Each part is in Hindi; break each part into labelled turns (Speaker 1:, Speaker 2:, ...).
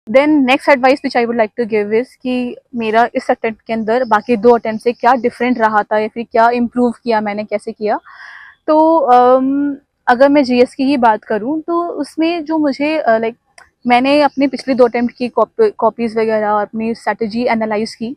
Speaker 1: Then next advice which I would like to give is कि मेरा इस अटेम्प्ट के अंदर बाकी 2 अटेम्प्ट से क्या डिफरेंट रहा था या फिर क्या इम्प्रूव किया मैंने, कैसे किया। तो अगर मैं जीएस की ही बात करूँ तो उसमें जो मुझे लाइक मैंने अपने पिछले 2 अटेम्प्ट की कॉपीज़ वगैरह और अपनी स्ट्रैटेजी एनालाइज की,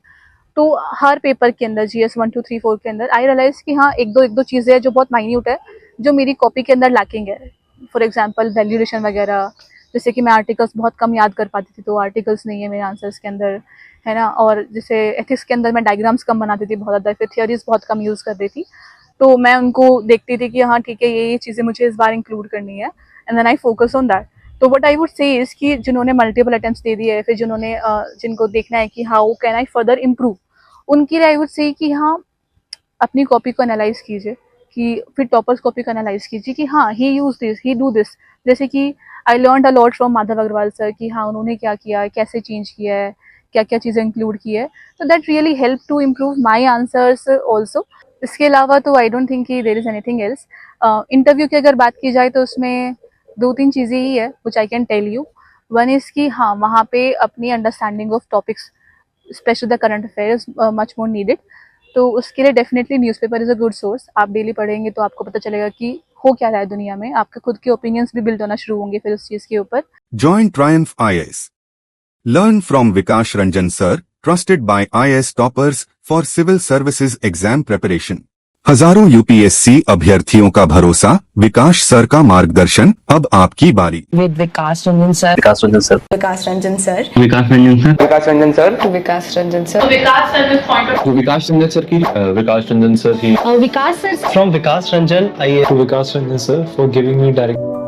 Speaker 1: तो हर पेपर के अंदर जीएस 1 2 3 4 के अंदर आई रियलाइज कि हाँ एक दो चीज़ें हैं जो बहुत माइन्यूट है, जो मेरी कॉपी के अंदर लैकिंग है। फॉर एग्जांपल वैल्यूएशन वगैरह, जैसे कि मैं आर्टिकल्स बहुत कम याद कर पाती थी, तो आर्टिकल्स नहीं है मेरे आंसर्स के अंदर, है ना। और जैसे एथिक्स के अंदर मैं डायग्राम्स कम बनाती थी बहुत ज़्यादा, फिर थियोरीज बहुत कम यूज़ कर रही थी, तो मैं उनको देखती थी कि हाँ ठीक है ये चीज़ें मुझे इस बार इंक्लूड करनी है, and then I focus on that. तो what I would say is कि जिन्होंने मल्टीपल अटेम्प्ट्स दे दिए है, फिर जिन्होंने जिनको देखना है कि how can I further improve, उनके लिए आई वुड से कि हाँ अपनी कॉपी को एनालाइज कीजिए, कि फिर टॉपर्स कॉपी को एनालाइज कीजिए कि हाँ he use this, he do this. जैसे कि I learn a lot from Madhav Agarwal sir कि हाँ उन्होंने क्या किया है, कैसे चेंज किया है, क्या क्या चीज़ें इंक्लूड की है, तो that really help to improve my answers also. इसके अलावा तो आई डोंट थिंक कि there is anything else. Interview की अगर बात की जाए तो उसमें 2-3 चीज़ें ही है which I can tell you. One is कि हाँ वहाँ पे अपनी understanding of topics specially the current affairs much more needed, तो उसके लिए definitely newspaper is a good source. आप डेली पढ़ेंगे तो आपको पता चलेगा कि हो क्या रहा है दुनिया में, आपके खुद के ओपिनियंस भी बिल्ड होना शुरू होंगे फिर उस चीज़ के ऊपर।
Speaker 2: Join Triumph IAS. Learn from Vikash Ranjan sir, trusted by IAS toppers for civil services exam preparation. हजारों यूपीएससी अभ्यर्थियों का भरोसा, विकास सर का मार्गदर्शन, अब आपकी बारी।
Speaker 3: With Vikas Ranjan sir.
Speaker 4: Vikas Ranjan sir.
Speaker 3: Vikas Ranjan sir.
Speaker 4: Vikas Ranjan sir.
Speaker 5: Vikas Ranjan sir
Speaker 3: Vikas Ranjan sir.
Speaker 6: Vikas sir with point of
Speaker 5: जो विकास रंजन सर की
Speaker 4: Vikas Ranjan sir.
Speaker 3: Vikas sir.
Speaker 4: From Vikas Ranjan, I
Speaker 5: Vikas Ranjan sir for giving me direct